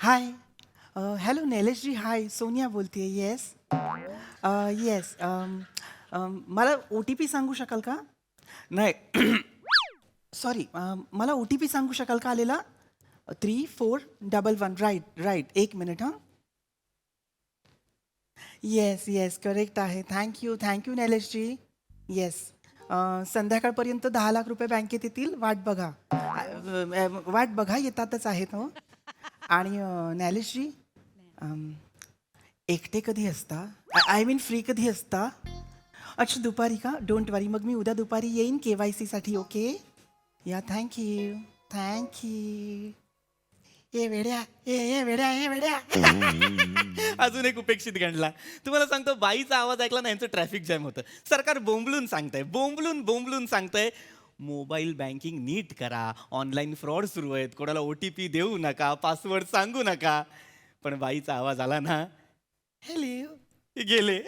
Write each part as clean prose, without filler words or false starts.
Hi hello नैलेशजी हाय सोनिया बोलते yes yes मला O T P सांगू शकाल का नाही सॉरी मला ओ टी पी सांगू शकाल का आलेला 3411 राईट राईट एक मिनिट हां येस येस करेक्ट आहे थँक्यू नैलेशजी येस संध्याकाळपर्यंत 10 लाख रुपये बँकेत येतील वाट बघा येतातच आहेत हो आणि नैलेशजी एकटे कधी असता आय मीन फ्री कधी असता अच्छा दुपारी का डोंट वरी मग मी उद्या दुपारी येईन KYC साठी ओके या थँक्यू ये वेड्या अजून एक उपेक्षित गणला तुम्हाला सांगतो बाईचा आवाज ऐकला ना यांचं ट्रॅफिक जॅम होतं सरकार बोंबलून सांगतंय मोबाईल बँकिंग नीट करा ऑनलाईन फ्रॉड सुरू आहेत कोणाला OTP देऊ नका पासवर्ड सांगू नका पण बाईचा आवाज आला ना हॅलो गेले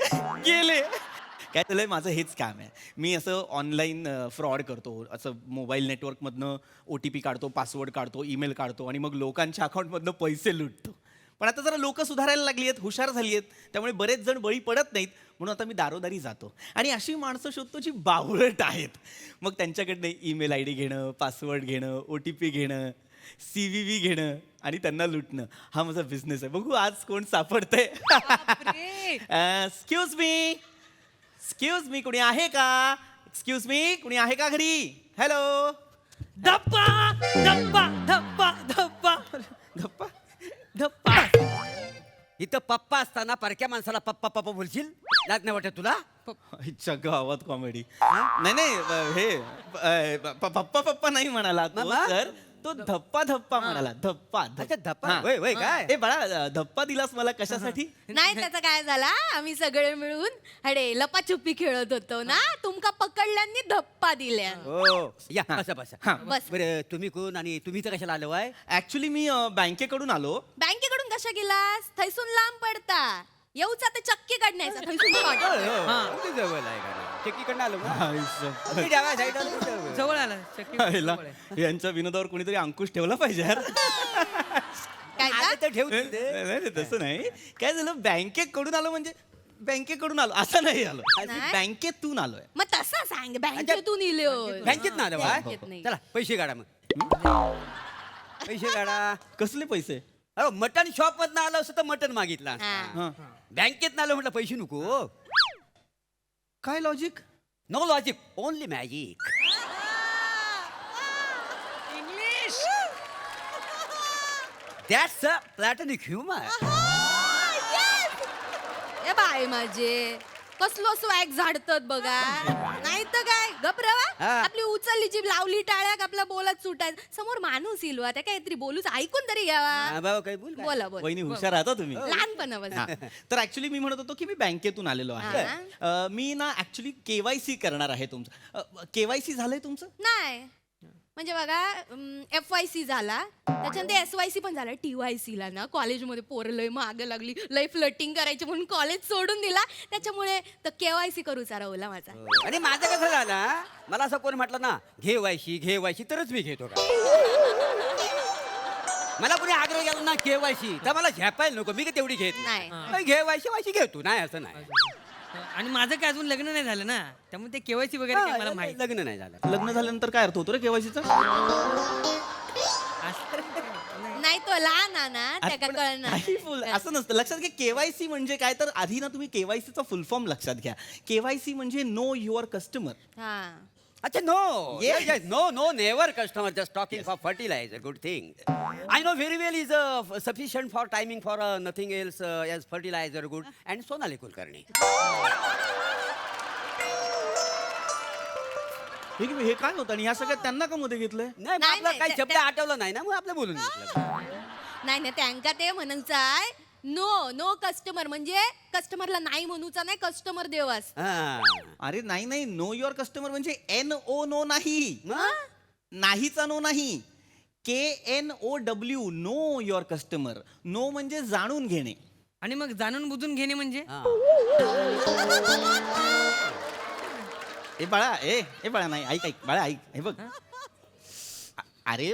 काय झालंय माझं हेच काम आहे मी असं ऑनलाईन फ्रॉड करतो असं मोबाईल नेटवर्कमधनं OTP काढतो पासवर्ड काढतो ईमेल काढतो आणि मग लोकांच्या अकाउंटमधनं पैसे लुटतो पण आता जरा लोक सुधारायला लागली आहेत हुशार झाली आहेत त्यामुळे बरेच जण बळी पडत नाहीत म्हणून आता मी दारोदारी जातो आणि अशी माणसं शोधतो जी बावळट आहेत मग त्यांच्याकडनं ईमेल ID घेणं पासवर्ड घेणं OTP घेणं CVV घेणं आणि त्यांना लुटणं हा माझा बिझनेस आहे बघू आज कोण सापडतंय एक्सक्यूज मी कुणी आहे का घरी हॅलो धप्पा धप्पा धप्पा धप्पा धप्पा धप्पा इथं पप्पा असताना परक्या माणसाला पप्पा पप्पा बोलशील लाज नाही वाटत तुला इच्छा गावात कॉमेडी नाही हे पप्पा नाही म्हणाला तो मग? तर तो धप्पा म्हणाला धप्पा अच्छा, धप्पा. हा. होय, होय, काय? ए बाळा धप्पा दिलास मला कशासाठी नाही त्याचं काय झाला आम्ही सगळे मिळून अरे लपाछुपी खेळत होतो ना तुमका पकडल्यांनी धप्पा दिल्या हो या हा. बसा हा. बस बरं तुम्ही कोण आणि तुम्ही तर कशाला आलो आहे ऍक्च्युली मी बँकेकडून आलो बँकेकडून कशा गेलास थैसून लांब पडता येऊचा ते चक्की काढण्याचा थैसून काढ. जवळ आहे का चक्कीकडनं आलो का? आयुष्य. तुम्ही डाव्या साईडला जवळ. जवळ आला चक्की आईला, जवळ आहे. यांच्या विनोदावर कोणीतरी अंकुश ठेवला पाहिजे यार काय आता का? तर ठेवू नाही, तिथे. नाही, तसं नाही काय झालं बँकेकडून आलो म्हणजे बँकेकडून आलो असं नाही आलो नाही? बँकेतून आलोय मग तसा सांग बँकेतून इलोय बँकेत ना आलो बँकेत नाही. चला पैसे काढा मग पैसे काढा कसले पैसे अरे मटन शॉप मधनं आलो असं तर मटन मागितला हा. हा. बँकेत आलो म्हटलं पैसे नको काय logic no logic only magic English that's a platonic humour ए बाय माझे कसलो स्वॅग झाडतात बघा नाही तर काय गपरवा हा. आपली उचलली जीभ लावली टाळ्याक आपला बोलत सुटाय समोर माणूस इलवा त्या काहीतरी बोलूच ऐकून तरी घ्यावा बाबा काही बोल काय? बोला बोला वहिनी हुशार आहात तुम्ही लहानपणापासून हा. तर ऍक्च्युली मी म्हणत होतो की मी बँकेतून आलेलो आहे मी ना ऍक्च्युली KYC करणार आहे तुमचं KYC झालंय तुमचं नाही म्हणजे बघा FYC झाला त्याच्यानंतर SYC पण झाला TYC ला ना कॉलेजमध्ये पोरं लय मागं लागली लय फ्लटिंग करायची म्हणून कॉलेज सोडून दिला त्याच्यामुळे तर KYC करूचा राहुला माझा आणि माझं कसं झालं मला असं कोण म्हटलं ना घे वायशी तरच मी घेतो का मला कोणी आग्रह केला ना केवायसी तर मला झेपायला नको मी काय तेवढी घेत नाही. घे वायशी घेतो नाही असं नाही आणि माझं काय अजून लग्न नाही झालं ना त्यामुळे ते केवायसी वगैरे काय मला माहिती लग्न नाही झालं लग्न झाल्यानंतर काय अर्थ होतो रे KYCचा नाही तो लहान आहे ना त्या कळणार असं नसतं लक्षात घ्या KYC म्हणजे काय तर आधी ना तुम्ही KYCचा फुल फॉर्म लक्षात घ्या KYC म्हणजे नो युअर कस्टमर हा अच्छा no Yes. yes no never customer just talking for fertilizer good thing I know very well is sufficient for timing for nothing else as fertilizer good and Sonali Kulkarni हे काय होतं आणि ह्या सगळ्यात त्यांना का मध्ये घेतलंय नाही मग नाही, आपला नाही, काही त्या- शब्द आठवला नाही ना मग आपलं बोलून घेतलं नाही नाही त्यांका ते म्हणायचं आहे नो कस्टमर म्हणजे कस्टमरला नाही म्हणूचा नाही कस्टमर देवास हा. अरे नाही नो युअर कस्टमर म्हणजे NO नो नाही मग? नाहीचा नो नाही KNOW know your customer know म्हणजे जाणून घेणे आणि मग जाणून बुजून घेणे म्हणजे हा. ए बाळा नाही ऐक बाळा ऐक हे बघ अरे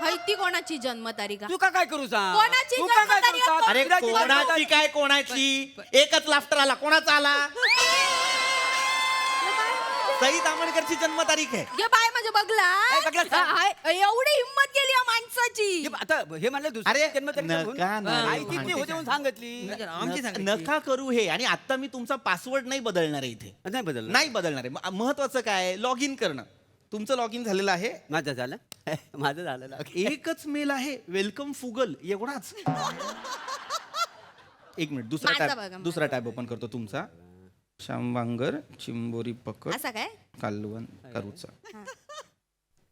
माहिती कोणाची जन्मतारीख आहे? तू का काय करू सांग कोणाची तू का काय जन्मतारीख करू सांग? आहे? अरे विराची कोणाची काय कोणाची एकच लाफ्टर आला कोणाचा आला सई तामणकरची जन्मतारीख आहे ये बाय म्हणजे बघला काय बघला सांग? एवढी हिंमत केली या माणसाची. हे आता हे म्हणलं अरे, दुसऱ्या जन्मतारीख नका सांगून. ना रे, माहितीच नाही होते म्हणून सांगितली आमची सांगायची. नका करू हे आणि आता मी तुमचा पासवर्ड नाही बदलणार आहे इथे नाही बदल नाही बदलणार आहे महत्वाचं काय लॉग इन करणं तुमचं लॉग इन झालेलं आहे माझं झालं माझं झालं एकच मेल आहे वेलकम फुगल एवढाच एक मिनिट माझा बघा, दुसरा टॅब ओपन करतो तुमचा श्यामवांगर चिंबोरी पकड असा काय कालवण करूचा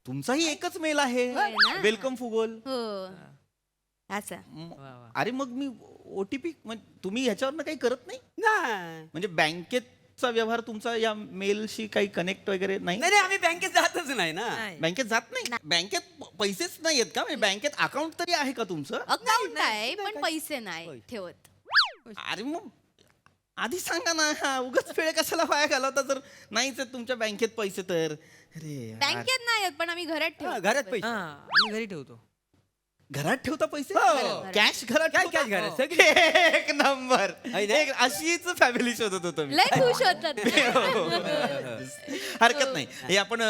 तुमचाही एकच मेल आहे होय ना? वेलकम फुगल हो असं अरे मग मी ओटीपी तुम्ही ह्याच्यावर काही करत नाही नाही म्हणजे बँकेचा व्यवहार तुमचा या मेलशी काही कनेक्ट वगैरे नाही नाही आम्ही बँकेत जातच नाही ना नाही. बँकेत जात नाही बँकेत पैसेच नाही आहेत का म्हणजे बँकेत अकाउंट तरी आहे का तुमचं अकाउंट आहे पण पैसे नाही ठेवत. अरे मग आधी सांगा ना हा, उगाच वेळ कशाला वाया घालवता जर नाहीच आहेत तुमच्या बँकेत पैसे तर अरे यार. बँकेत नाही आहेत, पण आम्ही घरात हा, ठेवतो. घरात पैसे हा आम्ही घरी ठेवतो. घरात ठेवता पैसे हो. कॅश घरात काय ठेवता? cash घरात? सगळी- एक नंबर आहे ना? एक अशीच फॅमिली शोधत होतो मी लय खुश होतात हरकत नाही हे आपण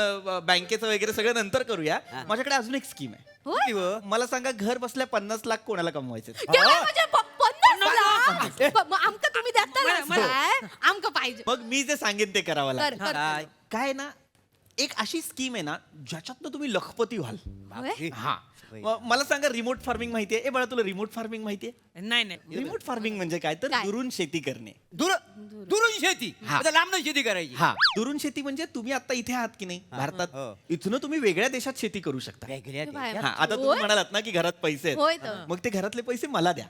बँकेचं वगैरे सगळं नंतर करूया माझ्याकडे अजून एक स्कीम आहे होय? किती व? मला सांगा घर बसल्या 50 लाख कोणाला कमवायचे केव्हा म्हणजे 50 लाख? मग आमका तुम्ही देता ना काय? आमका पाहिजे मग मी जे सांगेन ते करावं कर लागेल कर काय? काय ना एक अशी स्कीम आहे ना ज्याच्यातनं तुम्ही लखपती व्हाल होय? हा मला सांगा रिमोट फार्मिंग माहितीये ए बाळा तुला रिमोट फार्मिंग माहितीये नाही नाही रिमोट फार्मिंग म्हणजे काय तर काय? दुरून शेती करणे दुरून शेती हा. आता लांब शेती करायची हा दुरून शेती म्हणजे तुम्ही आता इथे आहात की नाही भारतात हो. इथून तुम्ही वेगळ्या देशात शेती करू शकता वेगळ्या बाय. देशात. हा आता तुम्ही होय? म्हणालात ना की घरात पैसे होय आहेत तर. मग ते घरातले पैसे मला द्या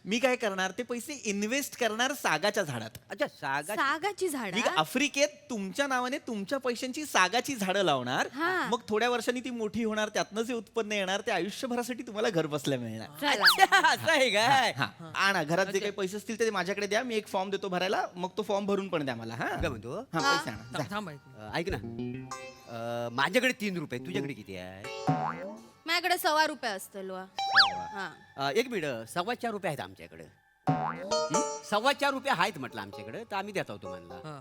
मी काय करणार ते पैसे इन्व्हेस्ट करणार सागाच्या झाडात अच्छा सागा सागाची झाड मी आफ्रिकेत तुमच्या नावाने तुमच्या पैशांची सागाची झाडं लावणार हा. मग थोड्या वर्षांनी ती मोठी होणार त्यातनं जे उत्पन्न येणार ते आयुष्यभरासाठी तुम्हाला घर बसल्या मिळणार चला अच्छा, असं आहे काय हा आणा घरात जे काही पैसे असतील ते माझ्याकडे द्या मी एक फॉर्म देतो भरायला मग तो फॉर्म भरून पण द्या मला हा काय म्हणतो हा पैसे आणा जा. थांब ऐक. ऐक ना माझ्याकडे 3 रुपये तुझ्याकडे किती आहे माझ्याकडे ₹1.25 असतो हा एक मिनिट 4.25 रुपये आहेत आमच्याकडे 4.25 रुपये आहेत म्हटलं आमच्याकडे तर आम्ही देतो तुम्हाला हा.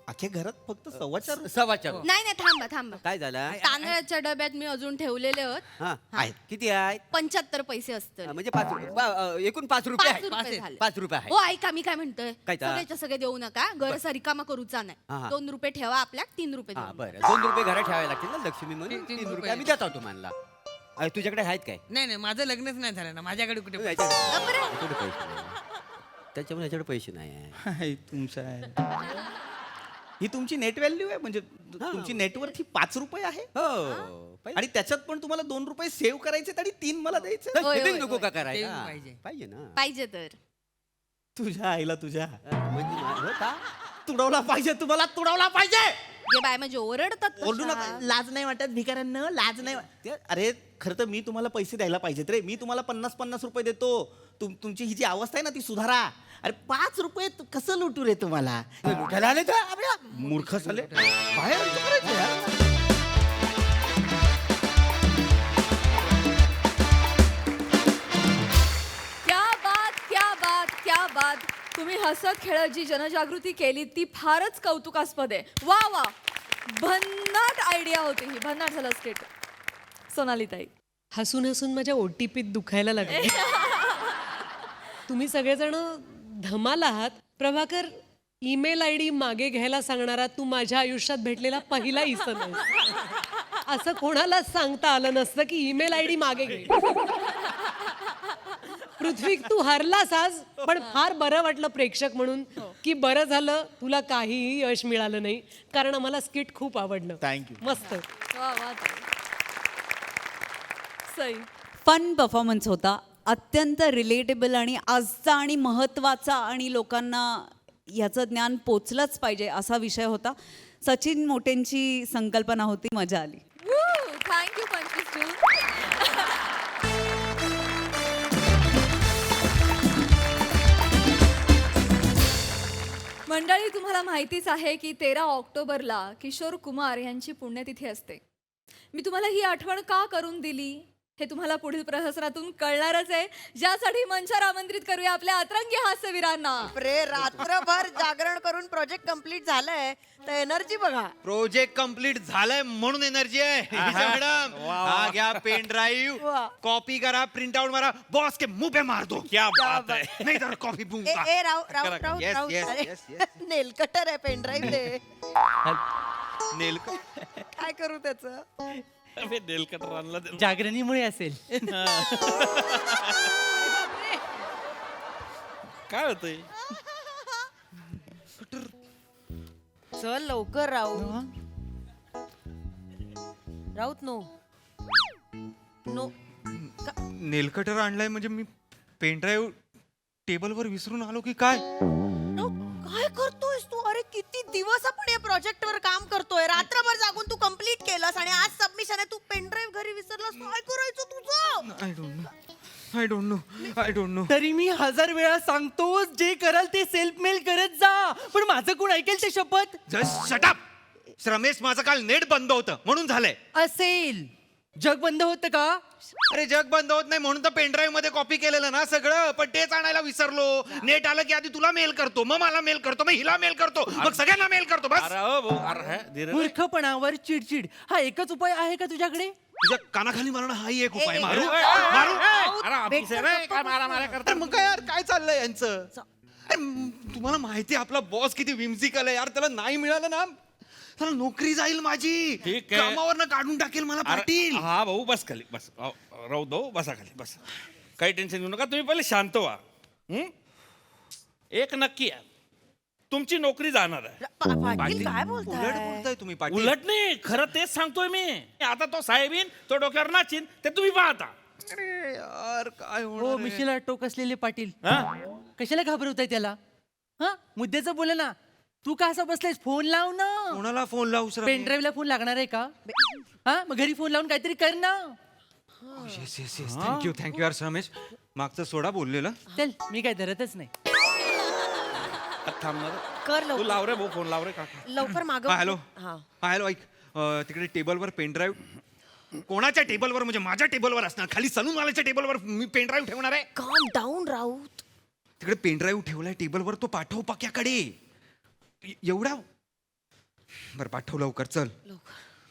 अख्ख्या घरात फक्त 4.25 4.25 रुपये. नाही नाही थांबा थांबा काय झालं तांदळाच्या डब्यात मी अजून ठेवलेले होत हा आहेत. किती आहेत 75 पैसे असतं म्हणजे 5 रुपये एकूण 5 रुपये 5 आहेत रुपये झाले 5 रुपये आहेत हो ऐका मी काय म्हणतोय काय तर? सगळ्याच्या सगळे देऊ नका घर असा रिकामा करूचा हा, नाही हा. 2 रुपये ठेवा आपल्या 3 रुपये हा देऊ. बरं 2 रुपये घरात ठेवायला लागतील ना लक्ष्मी म्हणून 3 3 रुपये रुपये. आम्ही देतो तुम्हाला तुझ्याकडे आहेत काय नाही नाही माझं लग्नच नाही झालं ना माझ्याकडे कुठे पैसे? याच्याकडे याच्याकडे पैसे नाही. त्याच्यामुळे याच्याकडे पैसे नाही आहे हाय, तुमचं आहे ही तुमची नेट व्हॅल्यू आहे म्हणजे तुमची नेटवर्थ ही 5 रुपये आहे हो आणि त्याच्यात पण तुम्हाला 2 रुपये सेव्ह करायचे आणि 3 मला द्यायचे होय, सेव्हिंग होय, नको होय. का करायला Saving पाहिजे. पाहिजे ना पाहिजे तर तुझ्या आईला तुझ्या म्हणजे हो का? तुडवला पाहिजे तुम्हाला तुडवला पाहिजे जे बाय म्हणजे ओरडतात ओरडू कशा. नका लाज नाही वाटत भिकाऱ्यांना लाज नाही अरे खरं तर मी तुम्हाला पैसे द्यायला पाहिजेत रे मी तुम्हाला 50-50 रुपये देतो तुमची ही जी अवस्था आहे ना ती सुधारा अरे 5 रुपये कसं लुटू रे तुम्हाला लुटायला आले तर आपल्या मूर्ख झाले बाहेर अर्ज करायचे यार. क्या बात क्या बात क्या बात तुम्ही हसत खेळत जी जनजागृती केली ती फारच कौतुकास्पद आहे वा वा भन्नाट आयडिया होती ही भन्नाट झालं स्टेट सोनाली ताई हसून हसून माझ्या ओटीपीत दुखायला लागले तुम्ही सगळेजण धमाल आहात प्रभाकर ईमेल आय डी मागे घ्यायला सांगणारा तू माझ्या आयुष्यात भेटलेला पहिला इसम आहे असं कोणालाच सांगता आलं नसतं की ईमेल आय डी मागे घे पृथ्वी तू हरलास आज पण फार बरं वाटलं प्रेक्षक म्हणून की बरं झालं तुला काहीही यश मिळालं नाही कारण आम्हाला स्किट खूप आवडलं Thank you. मस्त वा वा ताई. सई फन परफॉर्मन्स होता अत्यंत रिलेटेबल आणि आजचा आणि महत्त्वाचा आणि लोकांना ह्याचं ज्ञान पोचलंच पाहिजे असा विषय होता सचिन मोटेंची संकल्पना होती मजा आली थँक्यू पंचवीस मंडळी तुम्हाला माहितीच आहे की 13 ऑक्टोबरला किशोर कुमार यांची पुण्यतिथी असते मी तुम्हाला ही आठवण का करून दिली हे तुम्हाला पुढील प्रहसनातून कळणारच आहे, ज्यासाठी मंचावर आमंत्रित करूया आपल्या अतरंगी हास्यवीरांना. रे रात्रभर जागरण करून प्रोजेक्ट कम्प्लीट झालंय तर एनर्जी बघा. प्रोजेक्ट कंप्लीट झालंय म्हणून एनर्जी आहे मॅडम. हा घ्या पेन ड्राईव्ह, वाह. कॉपी करा, प्रिंट आउट मारा, बॉस के मुंह पे मार दो. क्या बात है. नहीं तर कॉपी ए दूंगा. ए राव राव करा, राव yes, राव yes, अरे, yes, yes. नेल कटर आहे पेन ड्राईव्ह दे. नेल काय करू त्याचं. नेलकटर आणला जागरणीमुळे असेल. काय होतंय? चल लवकर राहू. राऊत नो. नो नेल कटर आणलाय म्हणजे मी पेन ड्राईव्ह टेबलवर विसरून आलो की काय. नो, काय करतोयस तू. अरे किती दिवस आपण या प्रोजेक्ट वर काम करतोय. रात्रभर जागून तू कम्प्लीट केलंस आणि आज सबमिशन आहे. तू पेन ड्राईव्ह घरी विसरलास. काय करायचं तुझं. I don't know. तरी मी 1000 वेळा सांगतो, जे कराल ते सेल्फ मेल करत जा, पण माझं कोण ऐकेल ते शपथ. Just shut up. रमेश, माझं काल नेट बंद होतं म्हणून झालंय. असेल. जग बंद होतं का? अरे जग बंद होत नाही म्हणून तर पेन ड्राईव्ह मध्ये कॉपी केलेलं ना सगळं, पण तेच आणायला विसरलो. नेट आलं की आधी तुला मेल करतो, मग मला मेल करतो, मग हिला मेल करतो, मग सगळ्यांना मेल करतो. बस. अरे हो भाऊ, अरे हे, धीरज. मूर्खपणावर चिडचिड हा एकच उपाय आहे का तुझ्याकडे? तुझ्या कानाखाली मारणं हाही एक उपाय. मारू अरे, मारू. अरे ऑफिस आहे रे, काय मारामाऱ्या करता? अरे मग काय यार, काय चाललंय यांचं. अरे तुम्हाला माहिती आहे आपला बॉस किती विम्सिकल आहे यार. त्याला नाही मिळालं ना त्याला नोकरी जाईल माझी. ठीक आहे. कामावरनं काढून टाकेल मला अरे, पाटील. हा भाऊ बस खाली बस. राहू दो, बसा खाली बस. काही टेन्शन घेऊ नका, तुम्ही पहिले शांत व्हा. हं? एक नक्की आहे, तुमची नोकरी जाणार आहे. पाटील काय उलट बोलताय. बोलताय तुम्ही पाटील. उलट नाही, खरं तेच सांगतोय मी. आता तो साहेब येईन, तो डोक्यावर नाचीन, ते तुम्ही पाहता. अरे यार काय हो होणार आहे? मिशीला टोक असलेले पाटील हा? कशाला घाबरवताय त्याला? हा मुद्द्याचं बोला ना. तू का असं बसलायस? फोन लाव ना. कोणाला फोन लावू सर. पेन ड्राईव्हला फोन लागणार आहे का? हा मग घरी फोन लावून काहीतरी कर ना. Yes yes yes. थँक्यू यार रमेश. मागचं सोडा बोललेलं. चल मी काय धरतच नाही. थांब ना रे. कर तू लवकर लाव रे भाऊ, फोन लाव रे काका. लवकर माग. हॅलो हा हॅलो ऐक. तिकडे टेबलवर पेन ड्राईव्ह कोणाच्या टेबलवर म्हणजे माझ्या टेबलवर असणार. खाली सलूनवाल्याच्या टेबलवर मी पेन ड्राईव्ह ठेवणार आहे. काम डाऊन राऊत. तिकडे पेन ड्राईव्ह ठेवलाय टेबलवर, तो पाठव पक्याकडे. एवढा बरं पाठव लवकर. चल.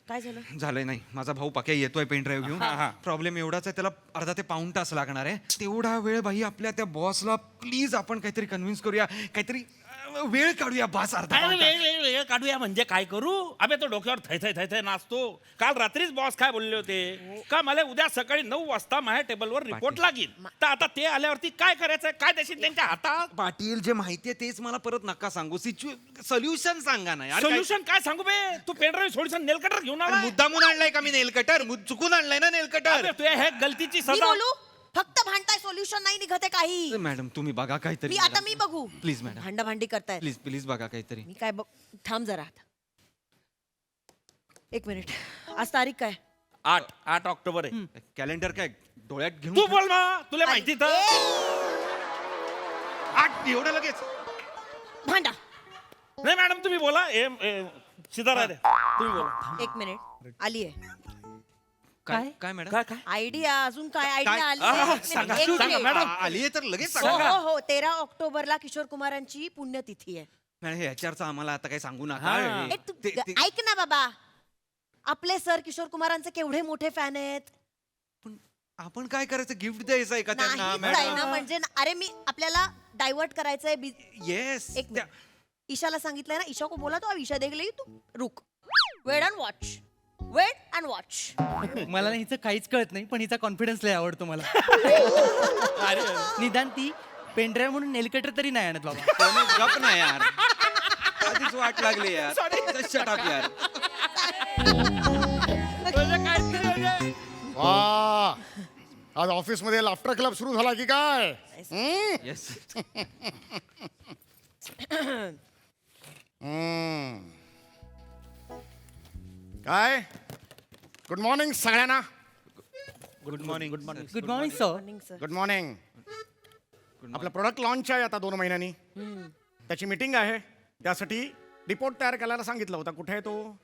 काय झालं. झालंय नाही. माझा भाऊ पक्या येतोय पेन ड्राईव्ह घेऊन. प्रॉब्लेम एवढाच आहे, त्याला अर्धा ते पाऊण तास लागणार आहे. तेवढा वेळ भाई आपल्या त्या बॉसला प्लीज आपण काहीतरी कन्व्हिन्स करूया, काहीतरी वेळ काढूया. बस अर्धा अरे पाऊण तास. वेळ काढूया म्हणजे काय करू? अबे तो डोक्यावर थै नाचतो. काल रात्रीच बॉस काय बोलले होते का मला उद्या सकाळी 9 वाजता माझ्या टेबलवर रिपोर्ट लागेल. तर आता ते आल्यावरती काय करायचं? काय देशील त्यांच्या हातात? पाटील जे माहितीये तेच मला परत नका सांगू. सोल्युशन सांगा ना यार. सोल्युशन काय सांगू बे? तू पेनड्राईव्ह सोल्युशन नेल कटर घेऊन आला. मुद्दामून आणलाय का मी नेल कटर? चुकून आणलाय ना नेल कटर. तुझ्या हे गलतीची मी सजा. बोलू. फक्त भांडताय. सोल्युशन नाही निघत आहे काही. मॅडम तुम्ही बघा काहीतरी. मी आता मी बघू. Please madam. भांडाभांडी करताय. प्लीज प्लीज बघा काहीतरी. मी काय थांब जरा आता. एक मिनिट. आज तारीख काय. 8 ऑक्टोबर आहे. कॅलेंडर काय डोळ्यात घेऊन तू बोल ना, तुला माहिती तर. 8 एवढं लगेच. भांडा. नाही मॅडम तुम्ही बोला. सितारा रे तुम्ही बोला. एक मिनिट. आली आहे काय काय मॅडम. काय काय आयडिया. अजून काय काय? आयडिया आली सांगा, आहे? एक सांगा, मिनिट. मॅडम. आली तर लगेच हो सांगा. हो हो 13 ऑक्टोबरला किशोर कुमारांची पुण्यतिथी आहे. मॅडम हे HRचं आम्हाला आता काही सांगू नका. हा. ए, तू ऐक ना बाबा. आपले सर किशोर कुमारांचे केवढे मोठे फॅन आहेत. पण आपण काय करायचं? गिफ्ट द्यायचं आहे का त्यांना नाही मॅडम? ना म्हणजे अरे मी आपल्याला डायव्हर्ट करायचंय. येस. एक मिनिट. ईशाला सांगितलंय ना. ईशा को बोला तो ईशा देख लेगी तू. रुक. Wait and watch. Wait and watch. मला ना हिचं काहीच कळत नाही, पण हिचा कॉन्फिडन्स लय आवडतो मला. निदान ती पेनड्राईव्ह म्हणून नेलकटर तरी नाही आणत बाबा. गप ना यार. आधीच वाट लागली यार. शट अप यार. वा आज ऑफिस मध्ये लाफ्टर क्लब सुरू झाला की काय. येस. काय गुड मॉर्निंग सगळ्यांना. Good morning. Good morning. Good morning sir. Good morning. आपलं प्रोडक्ट लॉन्च आहे आता 2 महिन्यांनी. त्याची मीटिंग आहे. त्यासाठी रिपोर्ट तयार करायला सांगितलं होतं. कुठे आहे तो.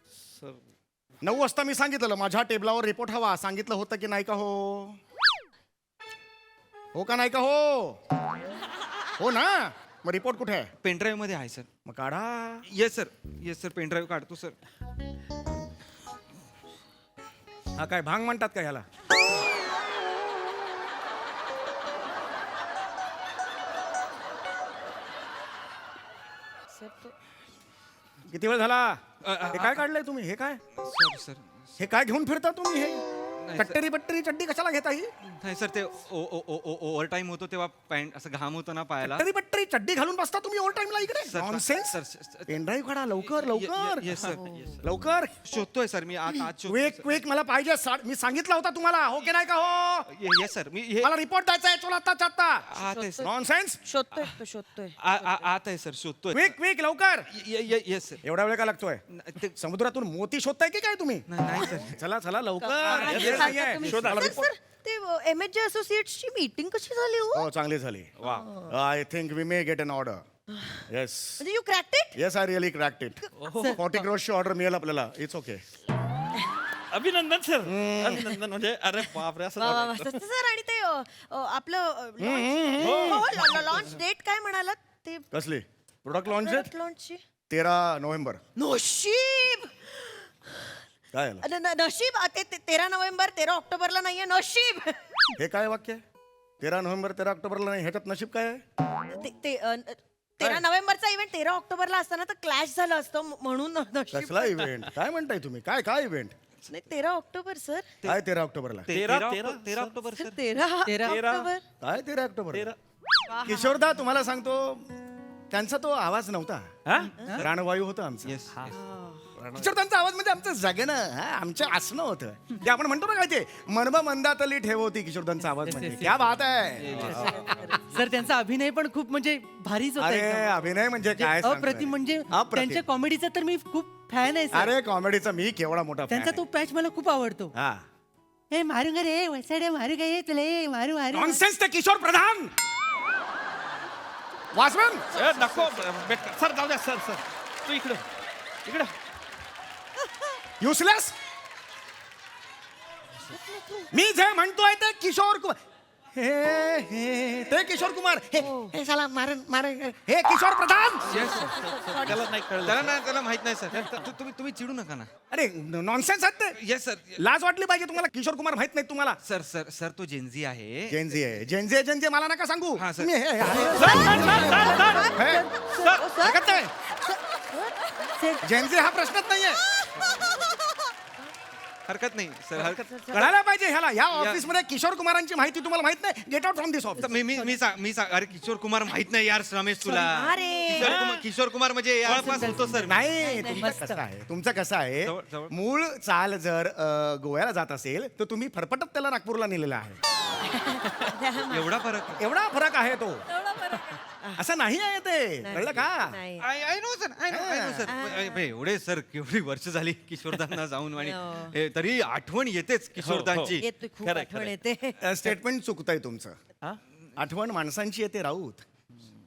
9 वाजता मी सांगितलं माझ्या टेबलावर रिपोर्ट हवा. सांगितलं होतं की नाही का हो? हो का नाही का हो? हो ना? मग रिपोर्ट कुठे आहे? पेनड्राईव्ह मध्ये आहे सर. मग काढा. येस सर पेनड्राईव्ह काढतो सर. हा काय भांग म्हणतात का ह्याला? किती वेळ झाला? हे काय काढलंय तुम्ही? हे काय? Sorry sir. हे काय घेऊन फिरता तुम्ही? हे नाही, सर. कट्टरी बट्टरी चड्डी कशाला घेता ही? नाही सर ते ओव्हर टाइम होतो तेव्हा पॅन्ट असं घाम होतो ना पायाला. कट्टरी बट्टरी चड्डी घालून बसता तुम्ही ओव्हर टाइमला इकडे? Sir, nonsense. सर, पेनड्राईव्ह काढा लवकर लवकर. Yes sir. लवकर. शोधतोय सर मी आज क्विक क्विक मला पाहिजे. मी सांगितलं होतं तुम्हाला. हो की नाही का हो? येस सर मी हे मला रिपोर्ट द्यायचा आहे. चला आत्ताच आत्ता. आत आहे सर. नॉनसेन्स. शोधतोय तो शोधतोय. आत आहे सर शोधतोय. क्विक क्विक लवकर. Yes sir. एवढा वेळ का लागतोय? ते समुद्रातून मोती शोधताय की काय तुम्ही? नाही सर. चला चला लवकर. सर, वेळ नाहीये. शोधा. सर, सर, ते MHJ असोसिएट्सची मीटिंग कशी झाली हो? हो चांगली झाली. I think we may get an order. Yes म्हणजे you cracked it? Yes I really cracked it. 40 crores order मिळेल आपल्याला. It's okay. अभिनंदन सर. अभिनंदन म्हणजे अरे बापरे असं झालं. सर आणि ते आपलं लॉन्च डेट काय म्हणालात ते? कसली प्रोडक्ट लॉन्च? प्रोडक्ट लॉन्चची 13 नोव्हेंबर. नशीब. काय झालं? नशीब 13 नोव्हेंबर 13 ऑक्टोबरला नाहीये. नशीब. हे काय वाक्य आहे? 13 नोव्हेंबर 13 ऑक्टोबरला नाही. ह्याच्यात नशीब काय आहे? 13 नोव्हेंबरचा इव्हेंट 13 ऑक्टोबरला असताना तर क्लॅश झालं असतं म्हणून नशीब. कसला इव्हेंट? काय म्हणताय तुम्ही? काय काय इव्हेंट? नाही 13 ऑक्टोबर सर. काय 13 ऑक्टोबरला? 13 ऑक्टोबर सर. 13 ऑक्टोबर. काय 13 ऑक्टोबर? किशोरदा तुम्हाला सांगतो त्यांचा तो आवाज नव्हता. प्राणवायू होता आमचा. येस किशोरदांचा आवाज म्हणजे आमचं जगणं. आमचं असणं होतं. ते आपण म्हणतो ना काय ते मनब मंदातली ठेवती किशोरदांचा आवाज म्हणजे. क्या बात आहे. सर त्यांचा अभिनय पण खूप म्हणजे भारीच होता अरे एकदम. अभिनय म्हणजे काय सांगताय? अप्रतिम म्हणजे अप्रतिम. त्यांच्या कॉमेडीचा तर मी खूप फॅन आहे सर. अरे कॉमेडीचा मी केवढा मोठा fan त्यांचा आहे. तो पॅच मला खूप आवडतो. हा हे मारू ग रे वसाडे मारू गे तुले मारू मारू. नॉनसेन्स. ते किशोर प्रधान वासवन. ए, नको सर जाऊ द्या सर. तू इकडं इकडं. युसलेस. मी जे म्हणतोय ते किशोर कुमार. हे ते किशोर कुमार. हे साला मारन मारन. हे किशोर प्रधान. त्याला नाही कळलं. त्याला माहित नाही सर. तुम्ही चिडू नका ना. अरे नॉनसेन्स आहेत ते. Yes sir. लाज वाटली पाहिजे तुम्हाला. किशोर कुमार माहित नाही तुम्हाला? सर सर सर तो जेनझी आहे. जेनझी आहे. जेनझी मला नका सांगू. हा, सर. तुम्ही ऐकत नाही. जेनझी हा प्रश्नच नाहीये. हरकत नाही सर. हरकत कळायला पाहिजे ह्याला. या ऑफिस मध्ये किशोर कुमारांची माहिती तुम्हाला माहित नाही. Get out from this office. मी सांग अरे किशोर कुमार माहित नाही यार रमेश तुला. अरे. किशोर कुमार म्हणजे जवळपास होतो सर. नाही तुमचं कसं आहे जवळ. मूळ चाल जर गोव्याला जात असेल तर तुम्ही फरफटत त्याला नागपूरला नेलेला आहे. एवढा फरक. एवढा फरक आहे तो. असं नाही आहे ते. कळलं का? I know sir. I know sir. एवढे सर केवढी वर्ष झाली किशोरदांना जाऊन आणि हे तरी आठवण येतेच किशोरदांची. येते खूप आठवण येते. स्टेटमेंट चुकतंय तुमचं. आठवण माणसांची येते राऊत.